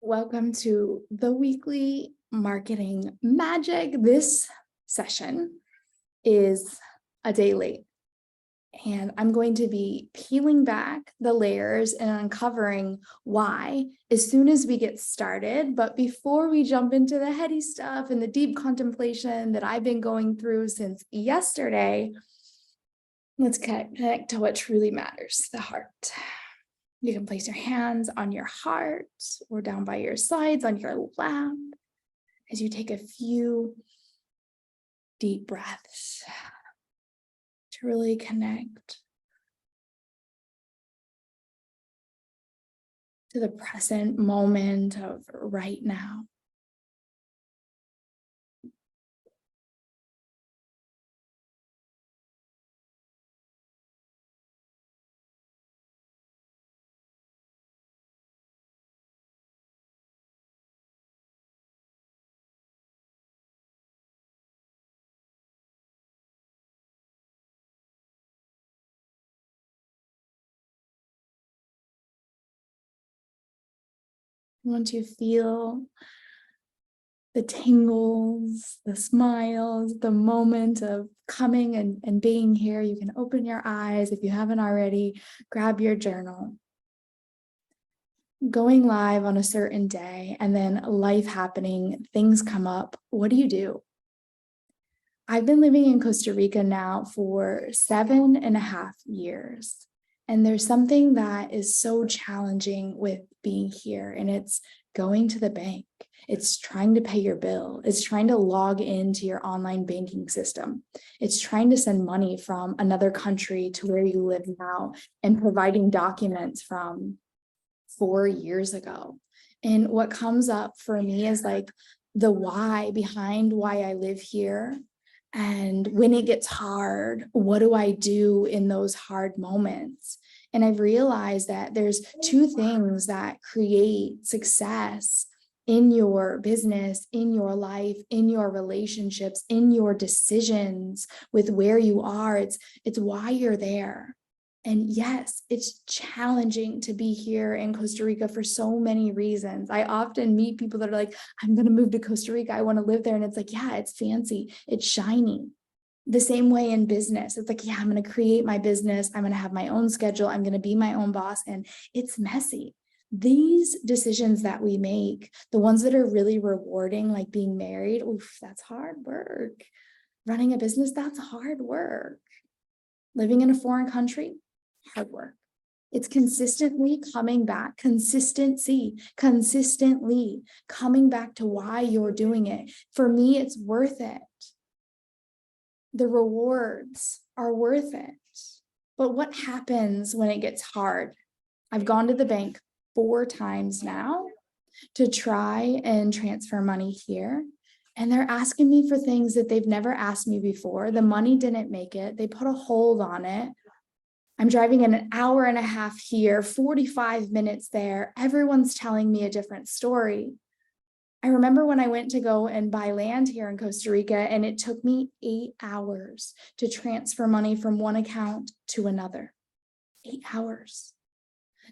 Welcome to the weekly marketing magic. This session is a day late, and I'm going to be peeling back the layers and uncovering why as soon as we get started. But before we jump into the heady stuff and the deep contemplation that I've been going through since yesterday, let's connect to what truly matters, the heart. You can place your hands on your heart or down by your sides on your lap as you take a few deep breaths to really connect to the present moment of right now. Once you feel the tingles, the smiles, the moment of coming and being here, you can open your eyes. If you haven't already, grab your journal. Going live on a certain day and then life happening, things come up. What do you do? I've been living in Costa Rica now for 7.5 years. And there's something that is so challenging with being here, and it's going to the bank. It's trying to pay your bill. It's trying to log into your online banking system. It's trying to send money from another country to where you live now and providing documents from 4 years ago. And what comes up for me is like the why behind why I live here. And when it gets hard, what do I do in those hard moments? And I've realized that there's two things that create success in your business, in your life, in your relationships, in your decisions with where you are. It's why you're there. And yes, it's challenging to be here in Costa Rica for so many reasons. I often meet people that are like, I'm going to move to Costa Rica. I want to live there. And it's like, yeah, it's fancy. It's shiny. The same way in business. It's like, yeah, I'm going to create my business. I'm going to have my own schedule. I'm going to be my own boss. And it's messy. These decisions that we make, the ones that are really rewarding, like being married, oof, that's hard work. Running a business, that's hard work. Living in a foreign country, hard work. It's consistently coming back, consistently coming back to why you're doing it. For me, it's worth it. The rewards are worth it. But what happens when it gets hard? I've gone to the bank 4 times now to try and transfer money here. And they're asking me for things that they've never asked me before. The money didn't make it. They put a hold on it. I'm driving an hour and a half here, 45 minutes there. Everyone's telling me a different story. I remember when I went to go and buy land here in Costa Rica, and it took me 8 hours to transfer money from one account to another. 8 hours.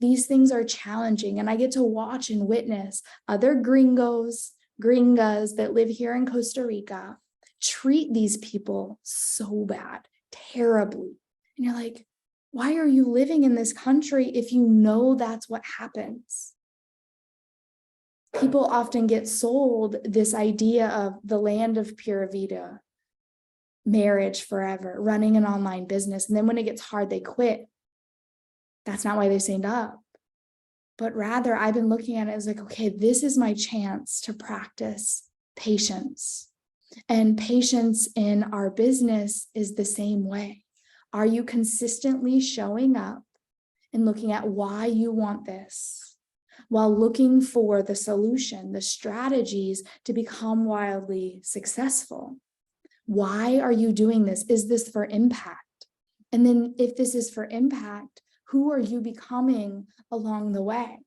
These things are challenging, and I get to watch and witness other gringas that live here in Costa Rica treat these people so bad, terribly. And you're like, why are you living in this country if you know that's what happens? People often get sold this idea of the land of pura vida, marriage forever, running an online business. And then when it gets hard, they quit. That's not why they signed up. But rather, I've been looking at it as like, okay, this is my chance to practice patience. And patience in our business is the same way. Are you consistently showing up and looking at why you want this, while looking for the solution, the strategies to become wildly successful? Why are you doing this? Is this for impact? And then if this is for impact, who are you becoming along the way?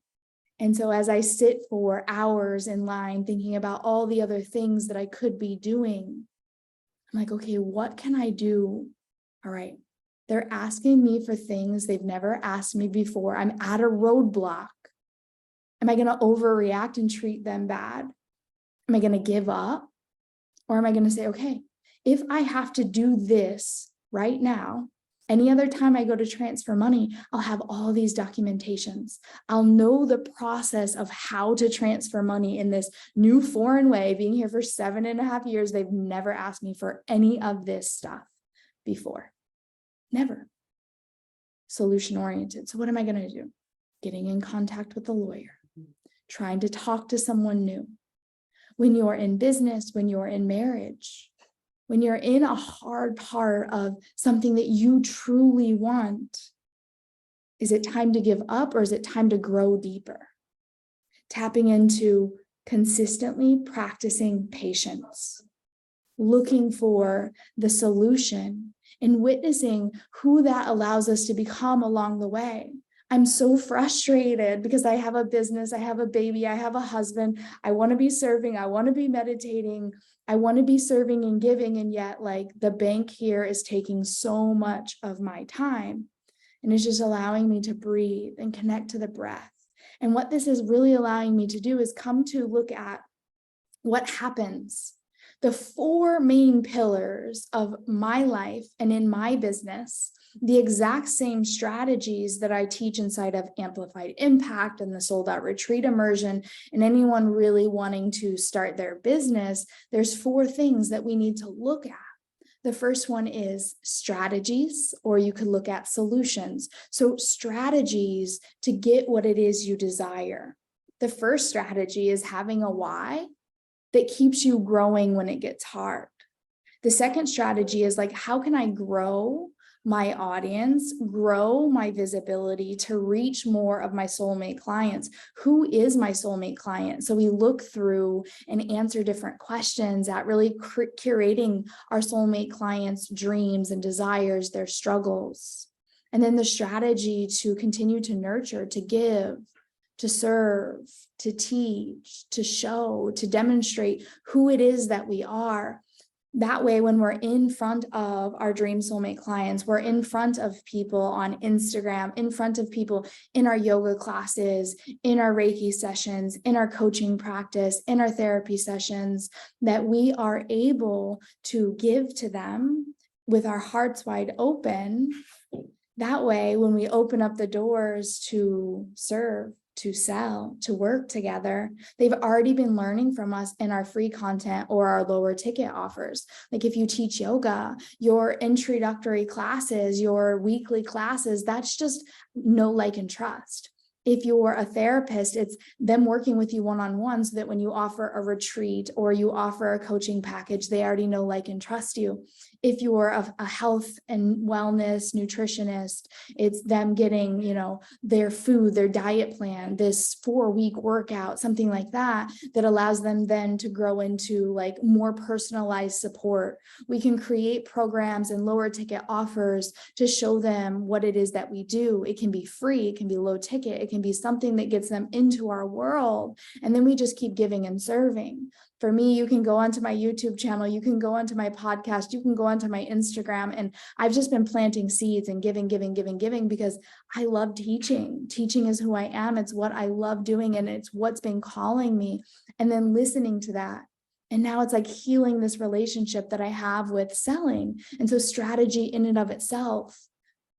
And so as I sit for hours in line thinking about all the other things that I could be doing, I'm like, okay, what can I do? All right, they're asking me for things they've never asked me before. I'm at a roadblock. Am I going to overreact and treat them bad? Am I going to give up? Or am I going to say, okay, if I have to do this right now, any other time I go to transfer money, I'll have all these documentations. I'll know the process of how to transfer money in this new foreign way. Being here for 7.5 years, they've never asked me for any of this stuff before. Never. Solution oriented. So what am I going to do? Getting in contact with the lawyer, trying to talk to someone new. When you're in business, when you're in marriage, when you're in a hard part of something that you truly want, is it time to give up or is it time to grow deeper? Tapping into consistently practicing patience, looking for the solution and witnessing who that allows us to become along the way. I'm so frustrated because I have a business, I have a baby, I have a husband, I want to be serving, I want to be meditating, I want to be serving and giving, and yet like the bank here is taking so much of my time, and it's just allowing me to breathe and connect to the breath. And what this is really allowing me to do is come to look at what happens. The 4 main pillars of my life and in my business, the exact same strategies that I teach inside of Amplified Impact and the Sold Out Retreat Immersion, and anyone really wanting to start their business, there's 4 things that we need to look at. The first one is strategies, or you could look at solutions. So strategies to get what it is you desire. The first strategy is having a why that keeps you growing when it gets hard. The second strategy is like, how can I grow my audience, grow my visibility to reach more of my soulmate clients? Who is my soulmate client? So we look through and answer different questions at really curating our soulmate clients' dreams and desires, their struggles. And then the strategy to continue to nurture, to give, to serve, to teach, to show, to demonstrate who it is that we are. That way, when we're in front of our dream soulmate clients, we're in front of people on Instagram, in front of people in our yoga classes, in our Reiki sessions, in our coaching practice, in our therapy sessions, that we are able to give to them with our hearts wide open. That way, when we open up the doors to serve, to sell, to work together, they've already been learning from us in our free content or our lower ticket offers. Like if you teach yoga, your introductory classes, your weekly classes, that's just know, like, and trust. If you're a therapist, it's them working with you one-on-one so that when you offer a retreat or you offer a coaching package, they already know, like, and trust you. If you're a health and wellness nutritionist, it's them getting, their food, their diet plan, this 4-week workout, something like that, that allows them then to grow into like more personalized support. We can create programs and lower ticket offers to show them what it is that we do. It can be free, it can be low ticket, it can be something that gets them into our world. And then we just keep giving and serving. For me, you can go onto my YouTube channel, you can go onto my podcast, you can go onto my Instagram, and I've just been planting seeds and giving because I love teaching. Teaching is who I am. It's what I love doing, and it's what's been calling me. And then listening to that. And now it's like healing this relationship that I have with selling. And so strategy in and of itself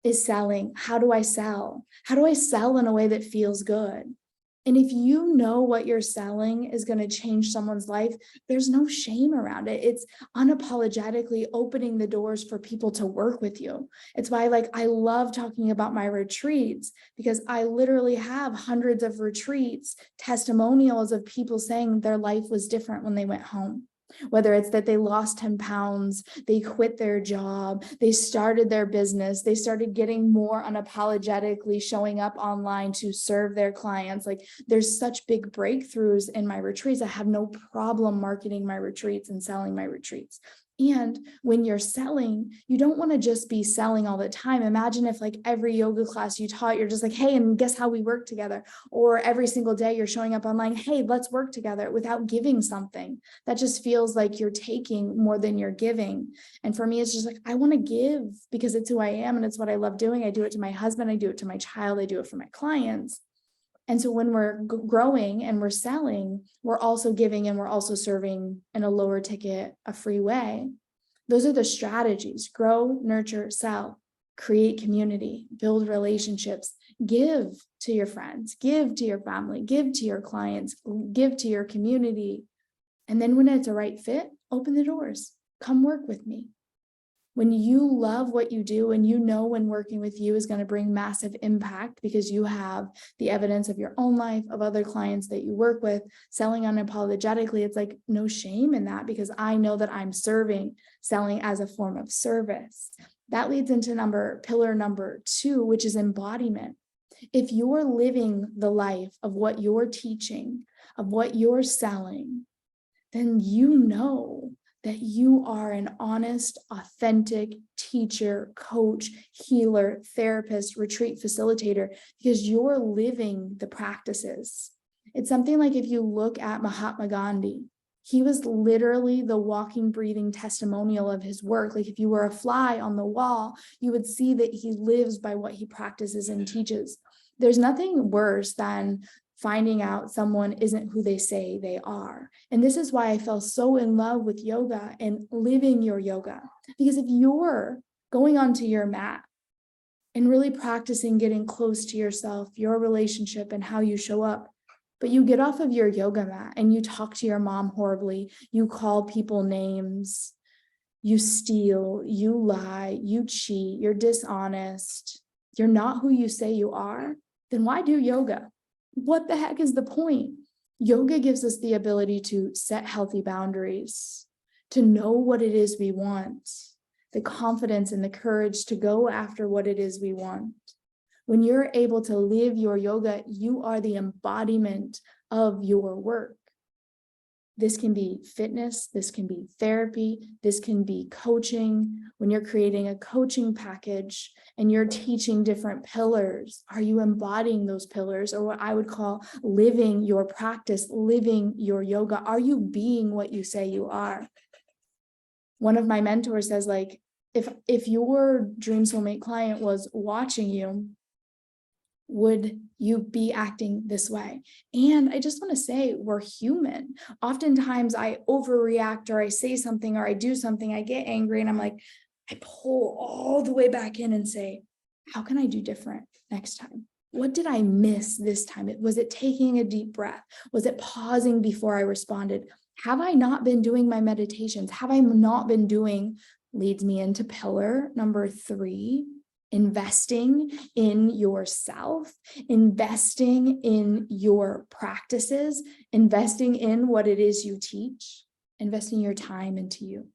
is selling. How do I sell? How do I sell in a way that feels good? And if you know what you're selling is going to change someone's life, there's no shame around it. It's unapologetically opening the doors for people to work with you. It's why I love talking about my retreats, because I literally have hundreds of retreats, testimonials of people saying their life was different when they went home. Whether it's that they lost 10 pounds, they quit their job, they started their business, they started getting more unapologetically showing up online to serve their clients. Like, there's such big breakthroughs in my retreats. I have no problem marketing my retreats and selling my retreats. And when you're selling, you don't want to just be selling all the time. Imagine if every yoga class you taught, you're just like, hey, and guess how we work together? Or every single day you're showing up online, hey, let's work together, without giving something. That just feels like you're taking more than you're giving. And for me, it's just I want to give because it's who I am and it's what I love doing. I do it to my husband. I do it to my child. I do it for my clients. And so when we're growing and we're selling, we're also giving and we're also serving in a lower ticket, a free way. Those are the strategies: grow, nurture, sell, create community, build relationships, give to your friends, give to your family, give to your clients, give to your community. And then when it's a right fit, open the doors. Come work with me. When you love what you do and you know when working with you is going to bring massive impact because you have the evidence of your own life, of other clients that you work with, selling unapologetically, it's like no shame in that because I know that I'm selling as a form of service. That leads into pillar number 2, which is embodiment. If you're living the life of what you're teaching, of what you're selling, then you know that you are an honest, authentic teacher, coach, healer, therapist, retreat facilitator, because you're living the practices. It's something like if you look at Mahatma Gandhi, he was literally the walking, breathing testimonial of his work. Like if you were a fly on the wall, you would see that he lives by what he practices and teaches. There's nothing worse than finding out someone isn't who they say they are. And this is why I fell so in love with yoga and living your yoga. Because if you're going onto your mat and really practicing getting close to yourself, your relationship and how you show up, but you get off of your yoga mat and you talk to your mom horribly, you call people names, you steal, you lie, you cheat, you're dishonest, you're not who you say you are, then why do yoga? What the heck is the point? Yoga gives us the ability to set healthy boundaries, to know what it is we want, the confidence and the courage to go after what it is we want. When you're able to live your yoga, you are the embodiment of your work. This can be fitness, this can be therapy, this can be coaching. When you're creating a coaching package and you're teaching different pillars, are you embodying those pillars, or what I would call living your practice, living your yoga? Are you being what you say you are? One of my mentors says, like, if your dream soulmate client was watching you, would you be acting this way? And I just want to say, we're human. Oftentimes I overreact, or I say something, or I do something, I get angry, and I'm like, I pull all the way back in and say, how can I do different next time? What did I miss this time? Was it taking a deep breath? Was it pausing before I responded? Have I not been doing my meditations? Have I not been doing, leads me into pillar number 3, investing in yourself, investing in your practices, investing in what it is you teach, investing your time into you,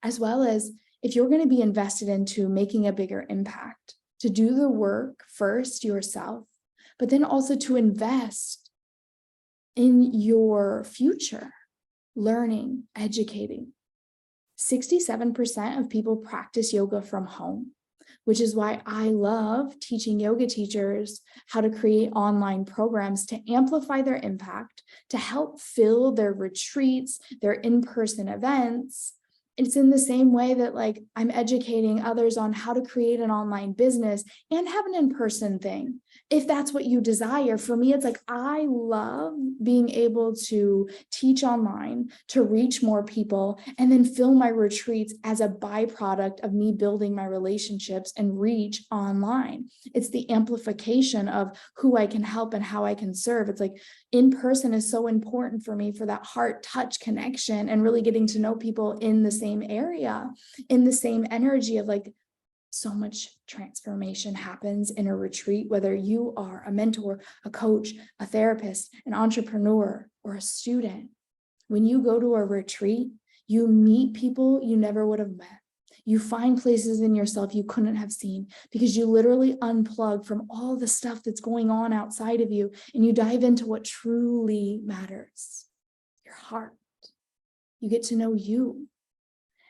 as well as if you're going to be invested into making a bigger impact, to do the work first yourself, but then also to invest in your future, learning, educating. 67% of people practice yoga from home, which is why I love teaching yoga teachers how to create online programs to amplify their impact, to help fill their retreats, their in-person events. It's in the same way that, like, I'm educating others on how to create an online business and have an in-person thing, if that's what you desire. For me, it's like, I love being able to teach online, to reach more people, and then fill my retreats as a byproduct of me building my relationships and reach online. It's the amplification of who I can help and how I can serve. It's like in-person is so important for me for that heart touch connection and really getting to know people in the same area, in the same energy of, like, so much transformation happens in a retreat, whether you are a mentor, a coach, a therapist, an entrepreneur, or a student. When you go to a retreat, you meet people you never would have met. You find places in yourself you couldn't have seen because you literally unplug from all the stuff that's going on outside of you, and you dive into what truly matters, your heart. You get to know you.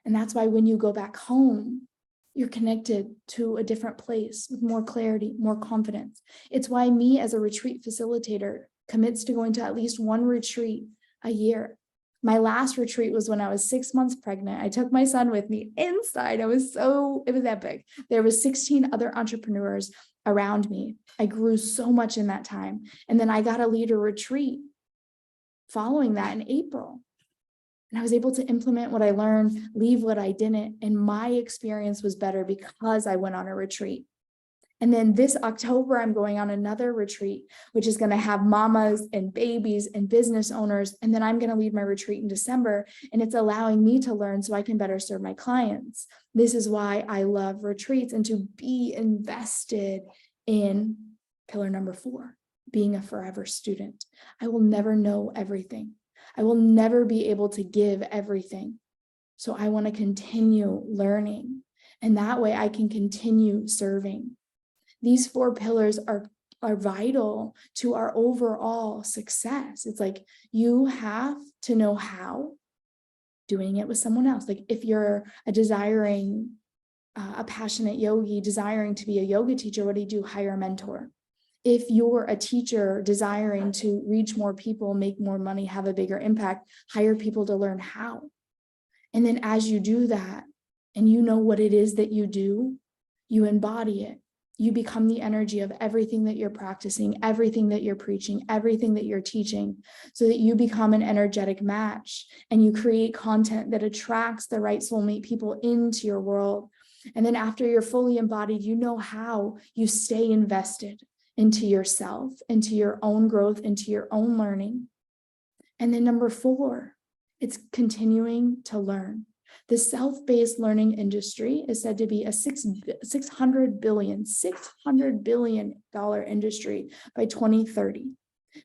And that's why when you go back home, you're connected to a different place with more clarity, more confidence. It's why me as a retreat facilitator commits to going to at least one retreat a year. My last retreat was when I was 6 months pregnant. I took my son with me inside. It was epic. There was 16 other entrepreneurs. around me. I grew so much in that time. And then I got to lead a retreat following that in April. And I was able to implement what I learned, leave what I didn't. And my experience was better because I went on a retreat. And then this October, I'm going on another retreat, which is going to have mamas and babies and business owners. And then I'm going to lead my retreat in December. And it's allowing me to learn so I can better serve my clients. This is why I love retreats and to be invested in pillar number 4, being a forever student. I will never know everything. I will never be able to give everything. So I want to continue learning. And that way I can continue serving. These 4 pillars are vital to our overall success. It's like you have to know how, doing it with someone else. Like if you're a passionate yogi, desiring to be a yoga teacher, what do? Hire a mentor. If you're a teacher desiring to reach more people, make more money, have a bigger impact, hire people to learn how. And then as you do that, and you know what it is that you do, you embody it. You become the energy of everything that you're practicing, everything that you're preaching, everything that you're teaching, so that you become an energetic match and you create content that attracts the right soulmate people into your world. And then after you're fully embodied, you know how you stay invested into yourself, into your own growth, into your own learning. And then number 4, it's continuing to learn. The self-paced learning industry is said to be a $600 billion industry by 2030.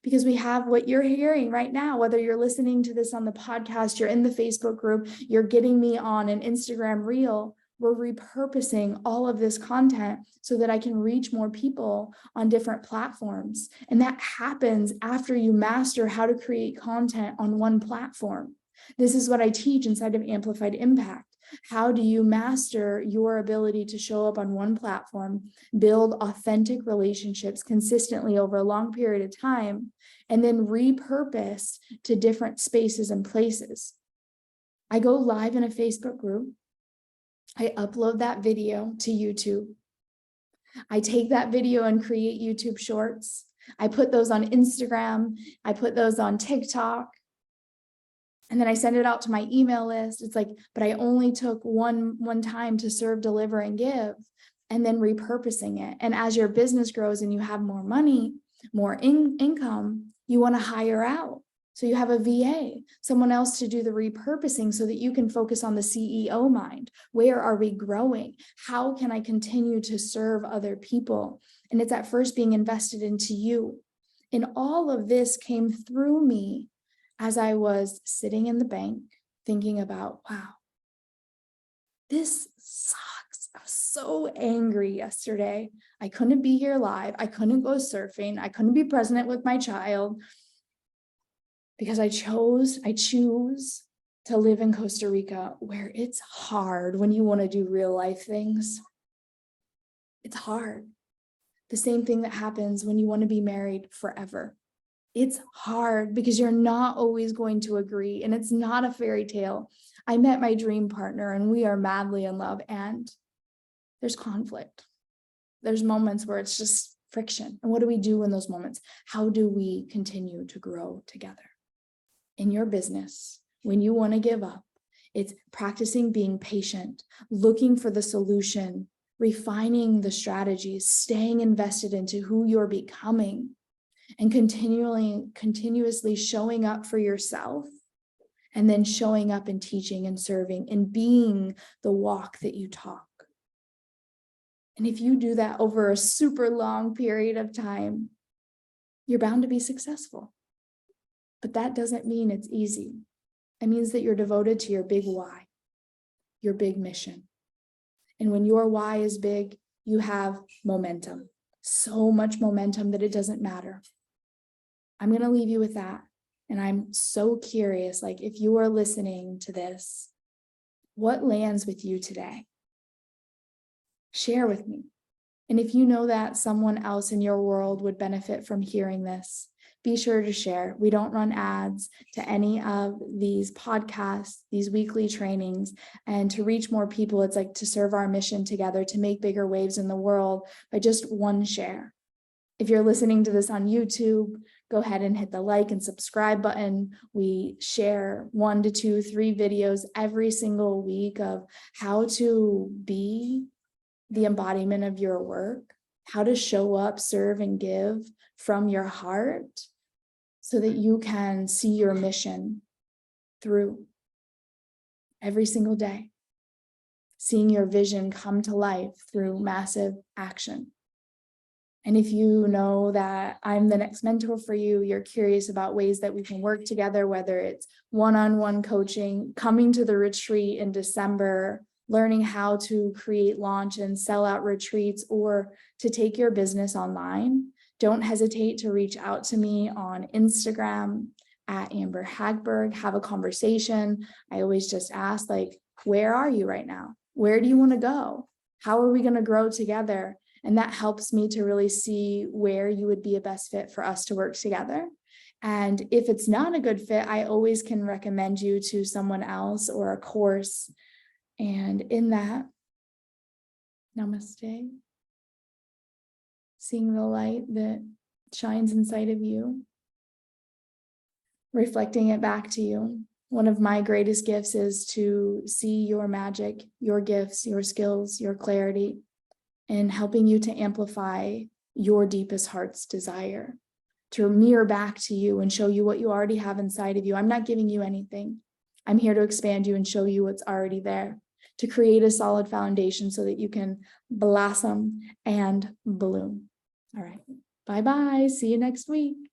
Because we have what you're hearing right now, whether you're listening to this on the podcast, you're in the Facebook group, you're getting me on an Instagram reel, we're repurposing all of this content so that I can reach more people on different platforms. And that happens after you master how to create content on one platform. This is what I teach inside of Amplified Impact. How do you master your ability to show up on one platform, build authentic relationships consistently over a long period of time, and then repurpose to different spaces and places? I go live in a Facebook group. I upload that video to YouTube. I take that video and create YouTube shorts. I put those on Instagram. I put those on TikTok. And then I send it out to my email list. It's like, but I only took one time to serve, deliver, and give, and then repurposing it. And as your business grows and you have more money, more income, you want to hire out. So you have a VA, someone else to do the repurposing so that you can focus on the CEO mind. Where are we growing? How can I continue to serve other people? And it's at first being invested into you. And all of this came through me as I was sitting in the bank thinking about, wow, this sucks. I was so angry yesterday. I couldn't be here live. I couldn't go surfing. I couldn't be present with my child because I choose to live in Costa Rica, where it's hard when you want to do real life things. It's hard. The same thing that happens when you want to be married forever. It's hard because you're not always going to agree, and it's not a fairy tale. I met my dream partner and we are madly in love, and there's conflict. There's moments where it's just friction. And what do we do in those moments? How do we continue to grow together? In your business, when you want to give up, it's practicing being patient, looking for the solution, refining the strategies, staying invested into who you're becoming, and continuously showing up for yourself, and then showing up and teaching and serving and being the walk that you talk. And if you do that over a super long period of time, you're bound to be successful. But that doesn't mean it's easy. It means that you're devoted to your big why, your big mission. And when your why is big, you have momentum, so much momentum that it doesn't matter. I'm going to leave you with that. And I'm so curious, like if you are listening to this, what lands with you today? Share with me. And if you know that someone else in your world would benefit from hearing this, be sure to share. We don't run ads to any of these podcasts, these weekly trainings, and to reach more people, it's like to serve our mission together, to make bigger waves in the world by just one share. If you're listening to this on YouTube, go ahead and hit the like and subscribe button. We share 1 to 2, 3 videos every single week of how to be the embodiment of your work, how to show up, serve, and give from your heart so that you can see your mission through every single day, seeing your vision come to life through massive action. And if you know that I'm the next mentor for you, you're curious about ways that we can work together, whether it's one-on-one coaching, coming to the retreat in December, learning how to create, launch, and sell out retreats, or to take your business online, don't hesitate to reach out to me on Instagram at Amber Hagberg. Have a conversation. I always just ask, like, where are you right now? Where do you want to go? How are we going to grow together? And that helps me to really see where you would be a best fit for us to work together. And if it's not a good fit, I always can recommend you to someone else or a course. And in that, namaste. Seeing the light that shines inside of you, reflecting it back to you. One of my greatest gifts is to see your magic, your gifts, your skills, your clarity, and helping you to amplify your deepest heart's desire, to mirror back to you and show you what you already have inside of you. I'm not giving you anything. I'm here to expand you and show you what's already there, to create a solid foundation so that you can blossom and bloom. All right. Bye-bye. See you next week.